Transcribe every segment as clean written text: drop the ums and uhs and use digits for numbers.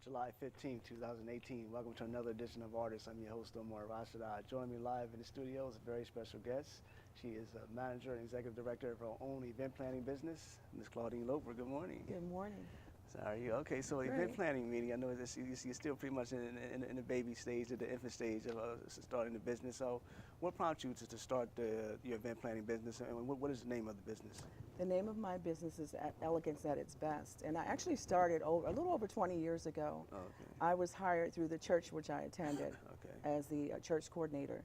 July 15th, 2018. Welcome to another edition of Artists. I'm your host, Omar Rashida. Joining me live in the studio is a very special guest. She is a manager and executive director of her own event planning business, Ms. Claudine Loper. Good morning. Good morning. So how are you? Okay, so Great. event planning meeting, I know that you're still pretty much in the baby stage, the infant stage of starting the business. So what prompted you to start your event planning business, and what is the name of the business? The name of my business is Elegance at its Best, and I actually started a little over 20 years ago. Okay. I was hired through the church which I attended Okay. as the church coordinator,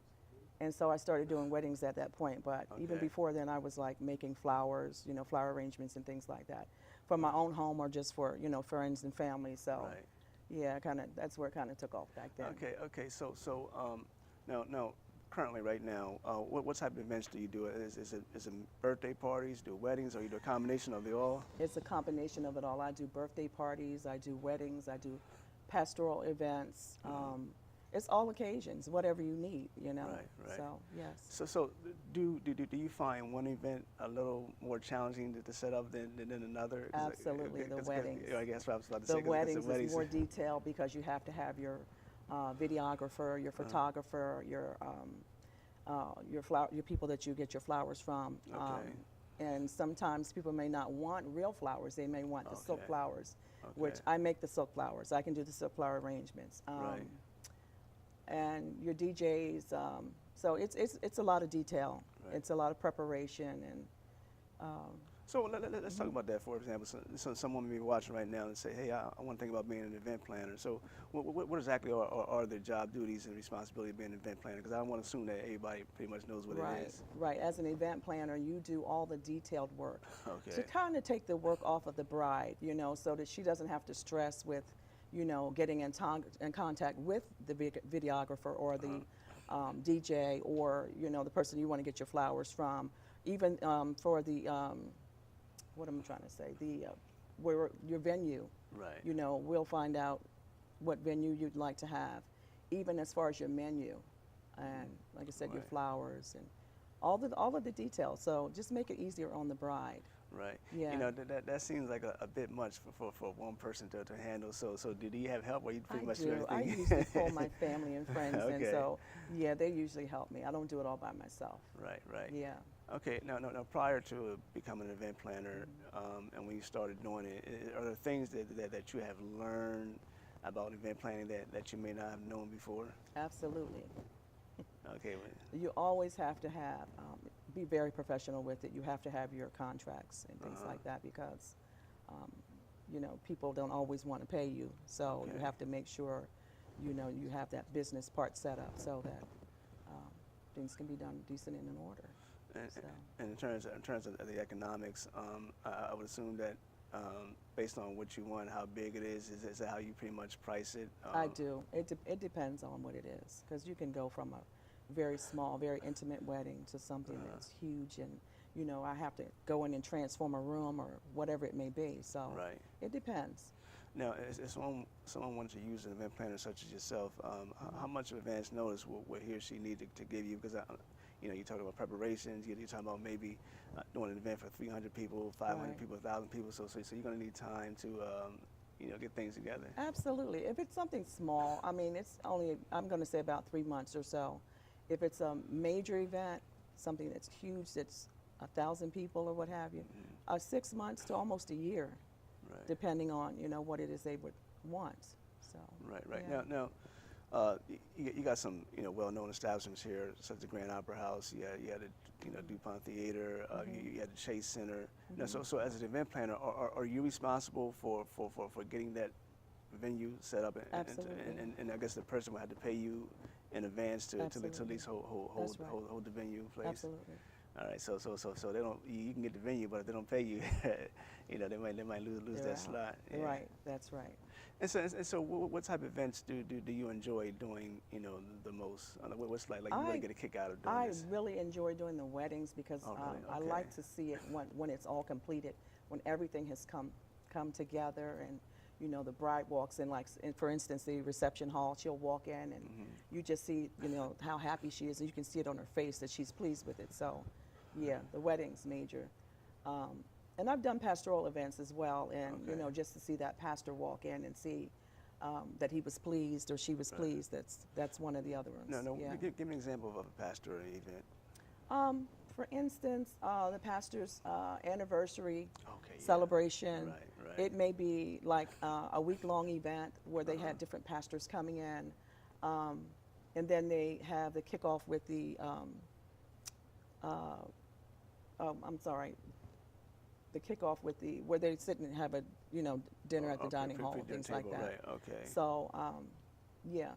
and so I started doing weddings at that point. But even Okay. before then, I was like making flowers, flower arrangements and things like that, for my own home or just for friends and family. So Right. yeah, that's where it kind of took off back then. Okay. So now, currently, right now, what type of events do you do? Is it birthday parties, do weddings, or you do a combination of the all? It's a combination of it all. I do birthday parties, I do weddings, I do pastoral events. It's all occasions, whatever you need, Right. So yes. So do you find one event a little more challenging to set up than another? Absolutely, the weddings. I guess what I was about to The say. 'Cause weddings the is more detailed because you have to have your videographer, your photographer, your people that you get your flowers from. Okay. And sometimes people may not want real flowers; they may want the silk Okay. flowers, Okay. which I make the silk flowers. I can do the silk flower arrangements. Right. And your DJs. So it's a lot of detail. Right. It's a lot of preparation and. So let's talk about that, for example. So someone may be watching right now and say, hey, I want to think about being an event planner. So what exactly are their job duties and responsibility of being an event planner? Because I don't want to assume that everybody pretty much knows what it is. Right. As an event planner, you do all the detailed work. Okay. To kind of take the work off of the bride, so that she doesn't have to stress with, getting in contact with the videographer or the DJ or, the person you want to get your flowers from. Even for the, what am I trying to say? Where your venue. Right. We'll find out what venue you'd like to have, even as far as your menu, and like I said, your Right. flowers and all of the details. So just make it easier on the bride. Right. Yeah. That seems like a bit much for one person to handle. So did you have help, or you pretty much do do. everything? I usually pull my family and friends, and Okay. so yeah, they usually help me. I don't do it all by myself. Right. Yeah. Okay. Now, prior to becoming an event planner, and when you started doing it, are there things that you have learned about event planning that you may not have known before? Absolutely. Okay. You always have to have, be very professional with it. You have to have your contracts and things like that because, people don't always want to pay you. So you Okay. have to make sure, you have that business part set up so that things can be done decent and in order. And in terms of the economics, I would assume that based on what you want, how big it is that how you pretty much price it? I do. It depends on what it is because you can go from a very small, very intimate wedding to something that's huge and, I have to go in and transform a room or whatever it may be. So Right. it depends. Now, if someone wanted to use an event planner such as yourself, how much of advance notice would he or she need to give you? Because you talk about preparations. You're talking about maybe doing an event for 300 people, 500 Right. people, 1,000 people. So you're going to need time to get things together. Absolutely. If it's something small, I mean, it's only, I'm going to say about 3 months or so. If it's a major event, something that's huge, that's 1,000 people or what have you, 6 months to almost a year, Right. depending on, what it is they would want. So. Right. Yeah. Now, you got some well-known establishments here, such as the Grand Opera House. You had the DuPont Theater. You had the Chase Center. Now, so as an event planner, are you responsible for getting that venue set up? Absolutely. And I guess the person will have to pay you in advance to at Absolutely. least hold That's right. the venue in place. Absolutely. All right. So they don't. You can get the venue, but if they don't pay you, they might lose They're that out. slot. Yeah. Right. That's right. And so what type of events do you enjoy doing, the most? What's like you really get a kick out of doing I this? really enjoy doing the weddings because Oh, really? I Okay. like to see it when it's all completed, when everything has come together and, the bride walks in, for instance, the reception hall, she'll walk in and you just see, how happy she is and you can see it on her face that she's pleased with it. So, yeah, the wedding's major. And I've done pastoral events as well, and Okay. just to see that pastor walk in and see that he was pleased or she was pleased. That's one of the other ones. No, Yeah. give me an example of a pastor or an event. For instance, the pastor's anniversary Okay, yeah. celebration. Right. It may be like a week-long event where they had different pastors coming in, and then they have the kickoff with the. I'm sorry. The kickoff with the where they sit and have a dinner at the dining hall, things like that. Right. Okay. So, yeah.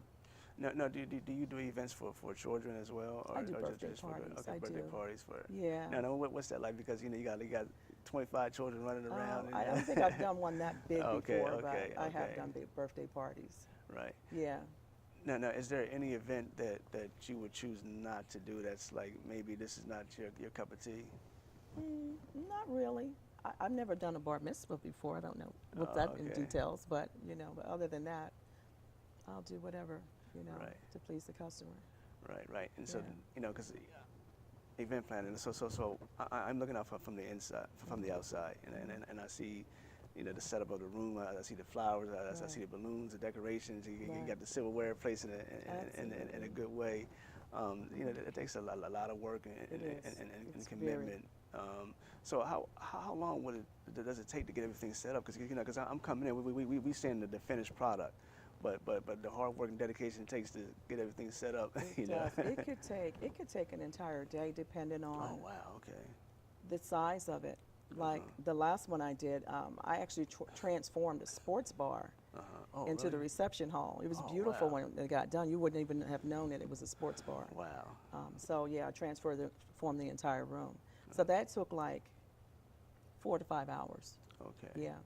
No. Do you do events for children as well, or I do or birthday just parties. For I birthday do. parties for? Yeah. No. What's that like? Because you got 25 children running around. I don't think I've done one that big Okay, before, okay, but I have okay. done big birthday parties. Right. Yeah. No. Is there any event that you would choose not to do? That's like maybe this is not your cup of tea. Not really. I've never done a bar mitzvah before. I don't know what's that in Okay. details, but but other than that, I'll do whatever Right. to please the customer. Right. And so Yeah. because event planning. So I'm looking out from the inside, from the outside, and I see, the setup of the room. I see the flowers. I see the balloons, the decorations. You Right. got the silverware placed in a good way. It takes a lot of work and It's commitment. So how long does it take to get everything set up? Because I'm coming in, we seeing the finished product. But the hard work and dedication it takes to get everything set up, It does. It could take an entire day depending on Oh wow, okay. the size of it. Like the last one I did, I actually transformed a sports bar Oh, into the really? reception hall. It was Oh, beautiful wow. when it got done. You wouldn't even have known that it was a sports bar. Wow. So yeah, I formed the entire room. So that took like 4 to 5 hours. Okay. Yeah,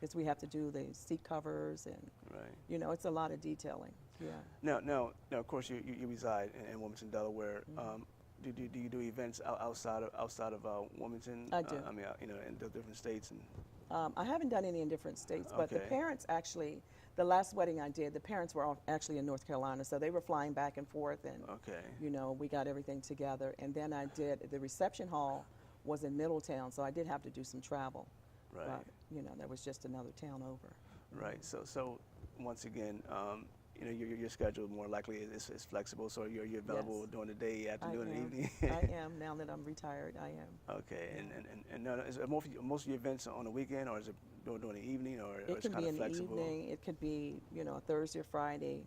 because we have to do the seat covers and Right. it's a lot of detailing. Yeah. Now, of course, you reside in Wilmington, Delaware. Do you do events outside of Wilmington? I do. I mean, in the different states and. I haven't done any in different states, but the Okay. parents actually, the last wedding I did, the parents were all actually in North Carolina, so they were flying back and forth, and Okay. we got everything together. And then I did the reception hall was in Middletown, so I did have to do some travel. Right. But that was just another town over. Right. So once again, your schedule more likely is flexible. So you're available Yes. during the day, afternoon, and evening. I am now that I'm retired. I am. Okay. And now, is it most of your events on the weekend, or is it during the evening, or It it's can kind be of in the flexible? evening. It could be a Thursday or Friday,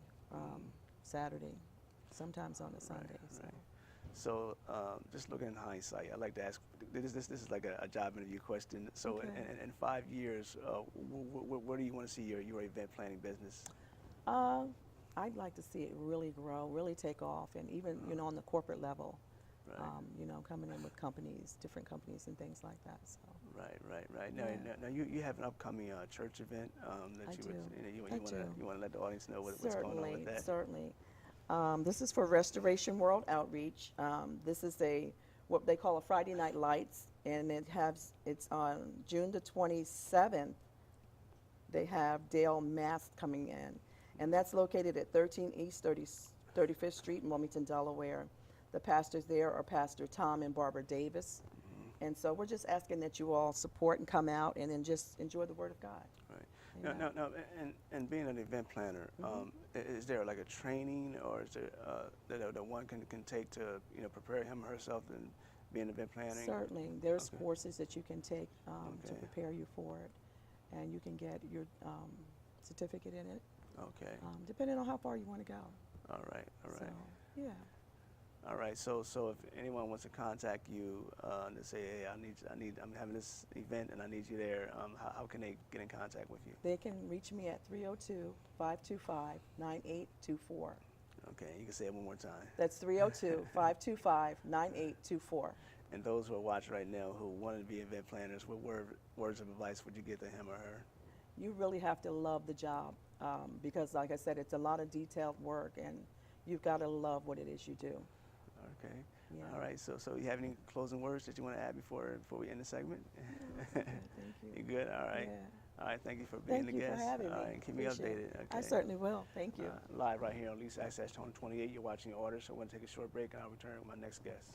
Saturday, sometimes on a Sunday. So. Right. So just looking in hindsight, I'd like to ask, this is like a job interview question. So Okay. in 5 years, where do you want to see your event planning business? I'd like to see it really grow, really take off, and even on the corporate level, Right. coming in with companies, different companies, and things like that. So Right. Yeah. Now you have an upcoming church event that I you do. you want to let the audience know what's going on with that. Certainly. This is for Restoration World Outreach. This is what they call a Friday Night Lights, and it's on June the 27th. They have Dale Mass coming in, and that's located at 13 East 35th Street in Wilmington, Delaware. The pastors there are Pastor Tom and Barbara Davis. And so we're just asking that you all support and come out and then just enjoy the Word of God. Right. Amen. Now, and being an event planner, is there like a training, or is there that one can take to prepare him or herself and be an event planning? Certainly. There's Okay. courses that you can take to Okay. prepare you for it, and you can get your certificate in it, Okay. depending on how far you want to go. All right. So, yeah. All right. So if anyone wants to contact you and say, hey, I'm having this event and I need you there, how can they get in contact with you? They can reach me at 302-525-9824. Okay. You can say it one more time. That's 302-525-9824. And those who are watching right now who want to be event planners, what words of advice would you give to him or her? You really have to love the job because, like I said, it's a lot of detailed work, and you've got to love what it is you do. Okay. Yeah. All right. So you have any closing words that you want to add before we end the segment? Thank you. You good? All right. Yeah. All right. Thank you for being Thank the you guest. for having me. All right. And keep me Appreciate updated. it. Okay. I certainly will. Thank you. Live right here on Lease Access 28. You're watching Your Order. So we're going to take a short break, and I'll return with my next guest.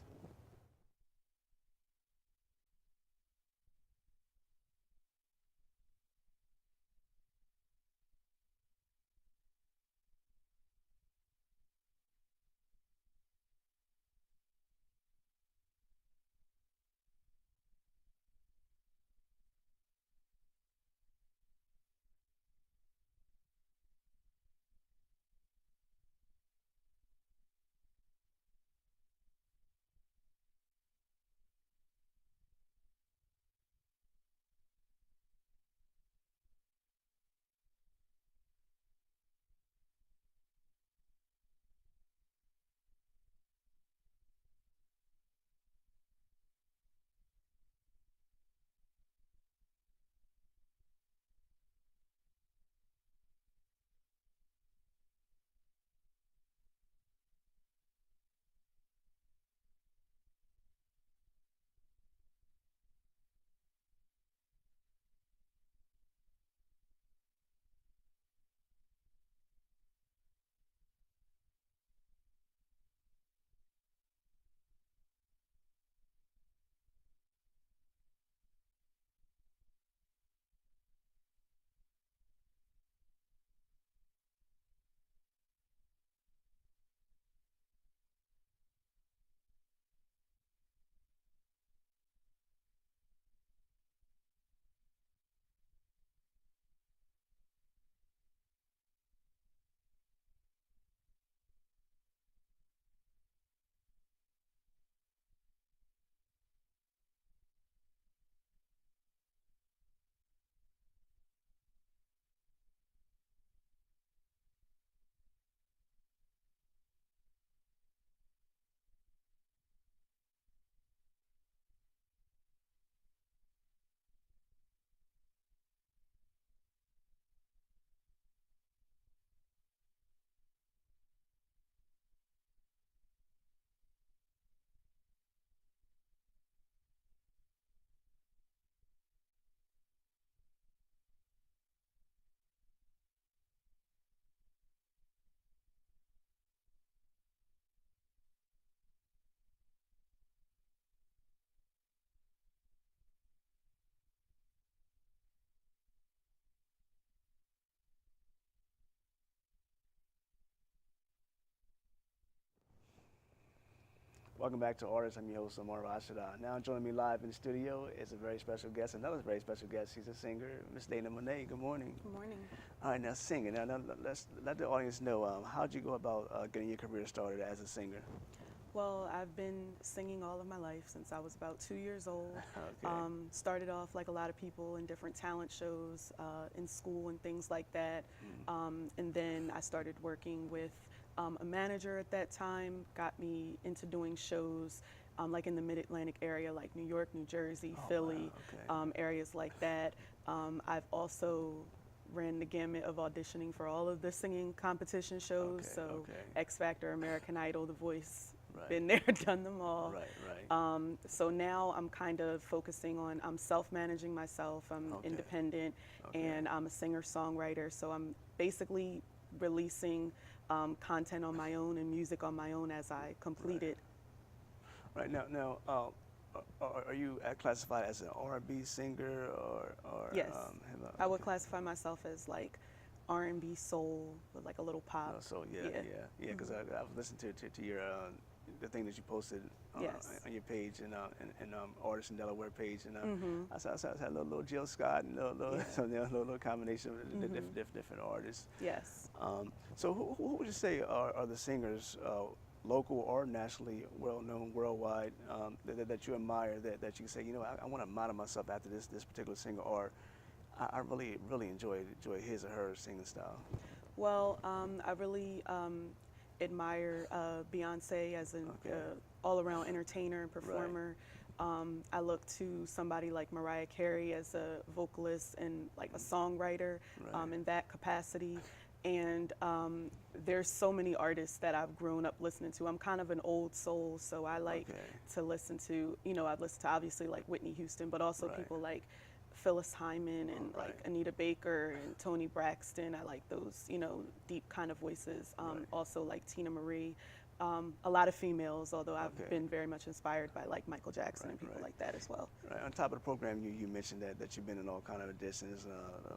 Welcome back to Artists. I'm your host, Omar Rashida. Now joining me live in the studio is a very special guest, another very special guest. She's a singer, Miss Dayna Monet. Good morning. Good morning. All right, now singing. Now let's let the audience know, how'd you go about getting your career started as a singer? Well, I've been singing all of my life since I was about 2 years old. Okay. Started off like a lot of people in different talent shows in school and things like that. And then I started working with a manager at that time, got me into doing shows like in the Mid-Atlantic area, like New York, New Jersey, Philly, wow. Okay. areas like that. I've also ran the gamut of auditioning for all of the singing competition shows, Okay, so okay. X Factor, American Idol, The Voice, Right. been there, done them all. Right. So now I'm kind of focusing on, I'm self-managing myself, I'm Okay. independent, Okay. and I'm a singer-songwriter, so I'm basically releasing content on my own and music on my own as I complete it. Right. Now, are you classified as an R&B singer or Yes. hip-hop? I would Okay. classify myself as like R&B soul with like a little pop. So yeah. Because I've listened to your the thing that you posted Yes. on your page and Artists in Delaware page, and I saw a little Jill Scott and little combination of different artists. Yes. So who would you say are the singers, local or nationally well known worldwide, that you admire, that you say, I want to model myself after this particular singer, or I really enjoy his or her singing style? Well, I really admire Beyonce as an Okay. all-around entertainer and performer. I look to somebody like Mariah Carey as a vocalist and like a songwriter Right. in that capacity. And there's so many artists that I've grown up listening to. I'm kind of an old soul, so I like Okay. to listen to, I've listened to obviously like Whitney Houston, but also Right. people like Phyllis Hyman and Right. like Anita Baker and Toni Braxton. I like those, deep kind of voices. Right. Also like Tina Marie. A lot of females, although I've Okay. been very much inspired by like Michael Jackson and people Right. like that as well. Right. On top of the program, you mentioned that you've been in all kind of auditions,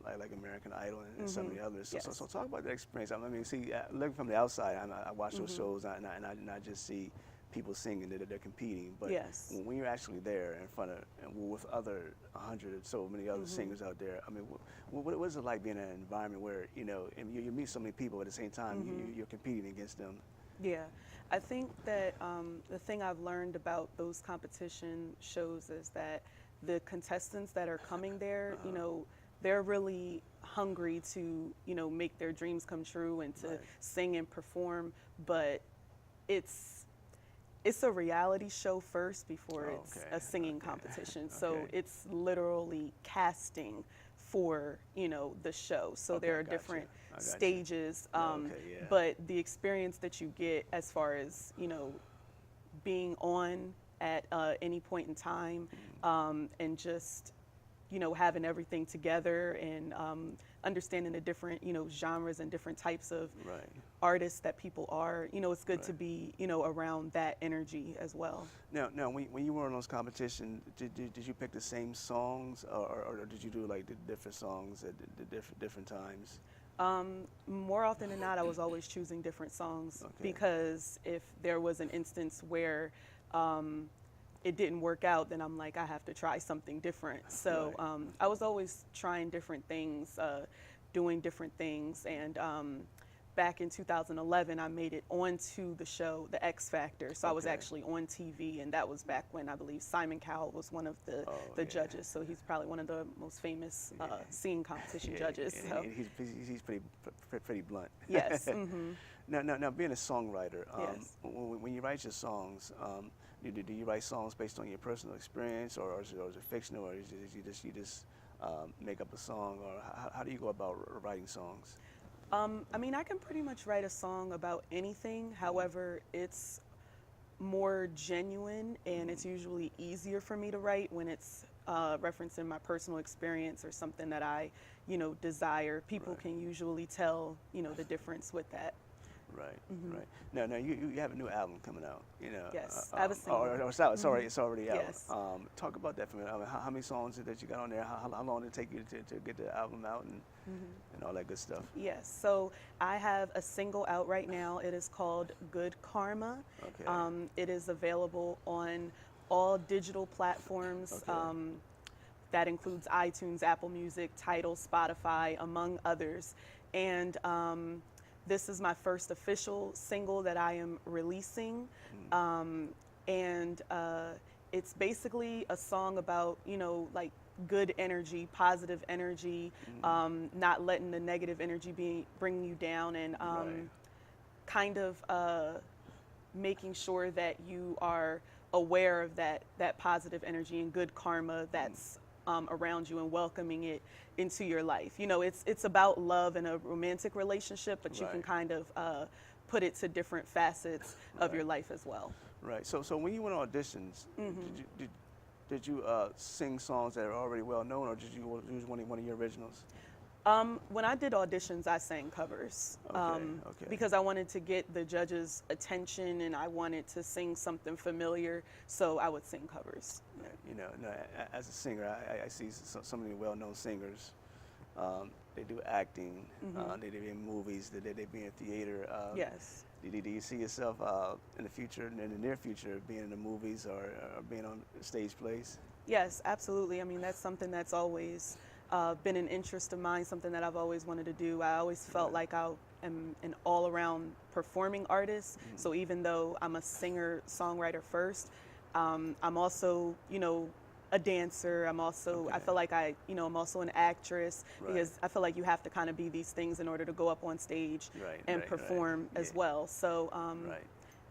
like American Idol and some of the others. So, Yes. so talk about that experience. I mean, see, looking from the outside, I watch those shows, and I just see people singing that they're competing. But Yes. when you're actually there in front of and with other 100 or so many other singers out there, I mean, what is it like being in an environment where and you meet so many people at the same time, you're competing against them? Yeah, I think that the thing I've learned about those competition shows is that the contestants that are coming there, they're really hungry to, make their dreams come true and to Right. sing and perform, but it's a reality show first before it's Okay, a singing okay, competition. So okay. it's literally casting for, the show. So Okay, there are gotcha. different I gotcha. stages. Okay, yeah. But the experience that you get as far as, being on at any point in time and just, having everything together and understanding the different, genres and different types of Right. artists that people are, it's good to Right. be, around that energy as well. Now, when you were in those competitions, did you pick the same songs, or did you do like the different songs at the different times? More often than not, I was always choosing different songs Okay. because if there was an instance where it didn't work out, then I'm like, I have to try something different. So Right. I was always trying different things, doing different things. And back in 2011, I made it onto the show, The X Factor. So I was Okay. actually on TV, and that was back when I believe Simon Cowell was one of the Yeah. judges. So he's probably one of the most famous singing competition judges. And So. he's pretty blunt. Yes. Now, being a songwriter, Yes. when you write your songs, do you write songs based on your personal experience, or is it fictional, or you just make up a song, or how do you go about writing songs? I mean, I can pretty much write a song about anything. However, it's more genuine, and it's usually easier for me to write when it's referencing my personal experience or something that I, desire. People Right. can usually tell, the difference with that. Right, right. Now you have a new album coming out, you know. Yes, I have a single. Or it's out. It's already out. Yes. Talk about that for me. I mean, how many songs that you got on there? How long did it take you to get the album out and all that good stuff? Yes, so I have a single out right now. It is called Good Kharma. Okay. It is available on all digital platforms. Okay. That includes iTunes, Apple Music, Tidal, Spotify, among others. And this is my first official single that I am releasing. And it's basically a song about, you know, like good energy, positive energy, not letting the negative energy bring you down, and Right. kind of making sure that you are aware of that positive energy and good karma that's around you, and welcoming it into your life. You know, it's about love in a romantic relationship, but you can Right. kind of put it to different facets of your life as well. Right. So when you went on auditions, did you sing songs that are already well known, or did you use one of your originals? When I did auditions, I sang covers Okay. because I wanted to get the judges' attention, and I wanted to sing something familiar, so I would sing covers. Yeah, you know, no, as a singer, I see so many well-known singers. They do acting. They be in movies. They be in theater. Yes. Do you see yourself in the future, in the near future, being in the movies or being on stage plays? Yes, absolutely. I mean, that's something that's always been an interest of mine, something that I've always wanted to do. I always felt like I am an all-around performing artist. So even though I'm a singer-songwriter first, I'm also, you know, a dancer. I'm also, I feel like I'm also an actress, because I feel like you have to kind of be these things in order to go up on stage and perform as well. So,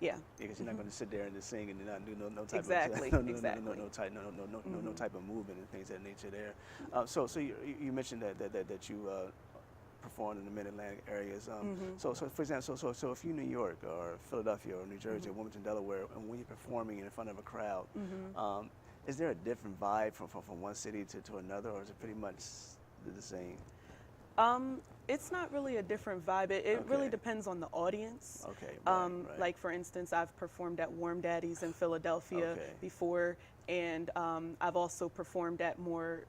yeah. Because you're not going to sit there and just sing and not do no type Exactly, of exactly. no type of movement and things of that nature there. So you mentioned that you performed in the Mid-Atlantic areas. So for example, so if you're New York or Philadelphia or New Jersey or Wilmington, Delaware, and when you're performing in front of a crowd, is there a different vibe from one city to another, or is it pretty much the same? It's not really a different vibe. It really depends on the audience. Okay. Like, for instance, I've performed at Warm Daddies in Philadelphia before, and I've also performed at more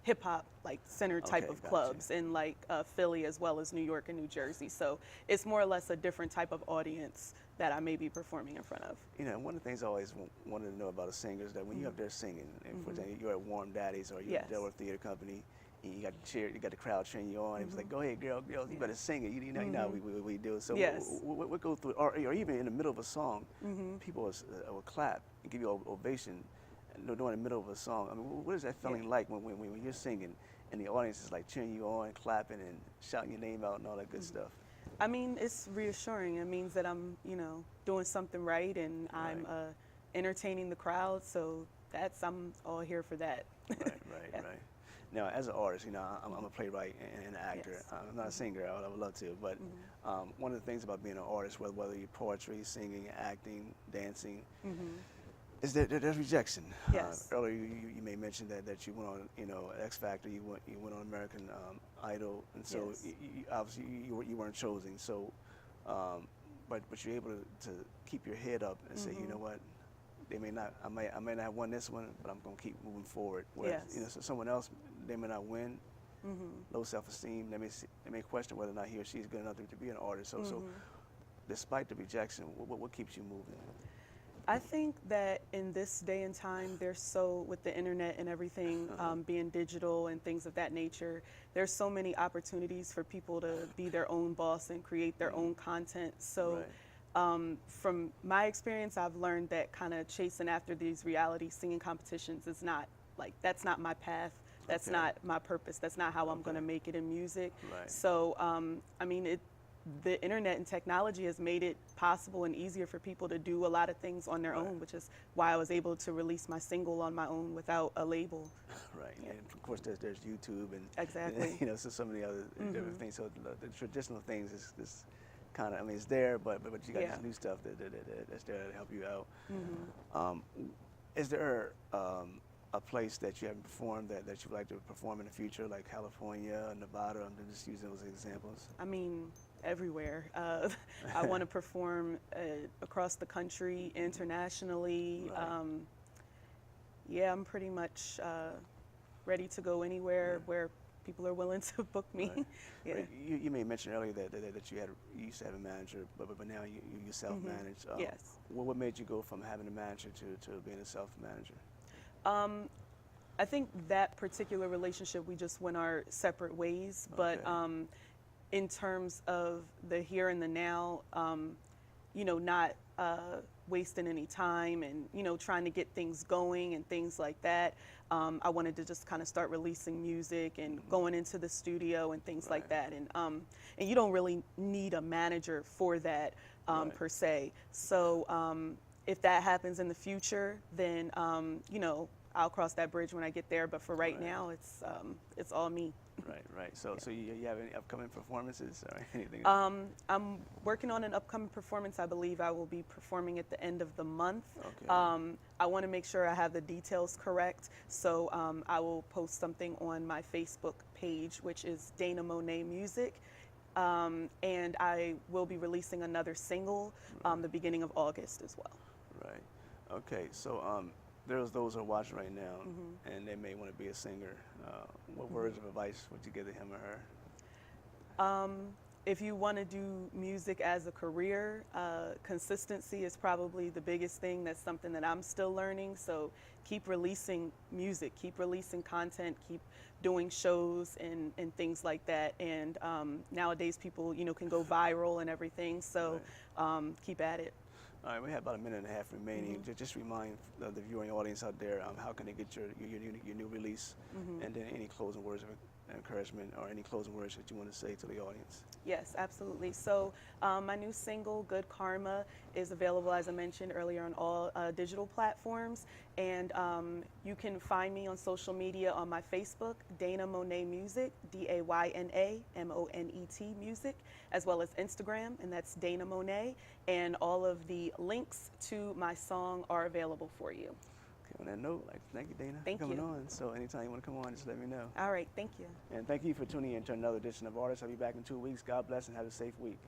hip hop, like center type of clubs in like Philly, as well as New York and New Jersey. So it's more or less a different type of audience that I may be performing in front of. You know, one of the things I always wanted to know about a singer is that when you're up there singing, and for example, you're at Warm Daddies or you're at Delaware Theater Company, and you got the crowd cheering you on. It was like, go ahead, girl, you better sing it. You know how we do it. So we'll go through, or even in the middle of a song, people will clap and give you an ovation during the middle of a song. I mean, what is that feeling like when you're singing and the audience is like cheering you on, clapping and shouting your name out and all that good stuff? I mean, it's reassuring. It means that I'm, you know, doing something right, and I'm entertaining the crowd. So I'm all here for that. Right. Now, as an artist, you know, I'm a playwright and an actor. Yes. I'm not a singer. I would love to, but one of the things about being an artist, whether you're poetry, singing, acting, dancing, is that there's rejection. Yes. Earlier, you may mention that you went on, you know, X Factor. You went on American Idol, and so obviously you weren't chosen. So, but you're able to keep your head up and say, you know what, they may not. I may not have won this one, but I'm gonna keep moving forward. Whereas, you know, so someone else, they may not win. Low self-esteem. They may question whether or not he or she is good enough to be an artist. So despite the rejection, what keeps you moving? I think that in this day and time, with the internet and everything being digital and things of that nature, there's so many opportunities for people to be their own boss and create their own content. So from my experience, I've learned that kind of chasing after these reality singing competitions is not, like, that's not my path. That's not my purpose. That's not how I'm going to make it in music. So, I mean, the internet and technology has made it possible and easier for people to do a lot of things on their own, which is why I was able to release my single on my own without a label. And of course there's YouTube and and, you know, so many other different things. So the traditional things is kind of, I mean, it's there, but you got this new stuff that's there to help you out. Is there a place that you haven't performed that you would like to perform in the future, like California, Nevada? I'm just using those examples. I mean, everywhere. I want to perform across the country, internationally. Right. Yeah, I'm pretty much ready to go anywhere where people are willing to book me. Right. Yeah. Right. You may mention earlier that you used to have a manager, but now you self-manage. Yes. What made you go from having a manager to being a self-manager? I think that particular relationship, we just went our separate ways. But Okay. in terms of the here and the now, you know, not wasting any time and, you know, trying to get things going and things like that. I wanted to just kind of start releasing music and going into the studio and things like Right. that. And you don't really need a manager for that Right. per se. So if that happens in the future, then, you know, I'll cross that bridge when I get there. But for right Right. now, it's all me. Right, right. So you have any upcoming performances or anything? I'm working on an upcoming performance. I believe I will be performing at the end of the month. Okay. I want to make sure I have the details correct, so I will post something on my Facebook page, which is Dayna Monet Music, and I will be releasing another single the beginning of August as well. Right. Okay. So there's those who are watching right now, and they may want to be a singer. What words of advice would you give to him or her? If you want to do music as a career, consistency is probably the biggest thing. That's something that I'm still learning. So keep releasing music, keep releasing content, keep doing shows and things like that. And nowadays people, you know, can go viral and everything. So keep at it. All right, we have about a minute and a half remaining. Just remind the viewing audience out there how can they get your new release, and then any closing words of encouragement or any closing words that you want to say to the audience. Yes, absolutely. So my new single, Good Kharma, is available, as I mentioned earlier, on all digital platforms. And you can find me on social media on my Facebook, Dayna Monet Music, DaynaMonet Music, as well as Instagram, and that's Dayna Monet. And all of the links to my song are available for you. On that note, thank you, Dayna, Thank for coming you. on. So anytime you want to come on, just let me know. All right, thank you. And thank you for tuning in to another edition of Artists. I'll be back in 2 weeks. God bless and have a safe week.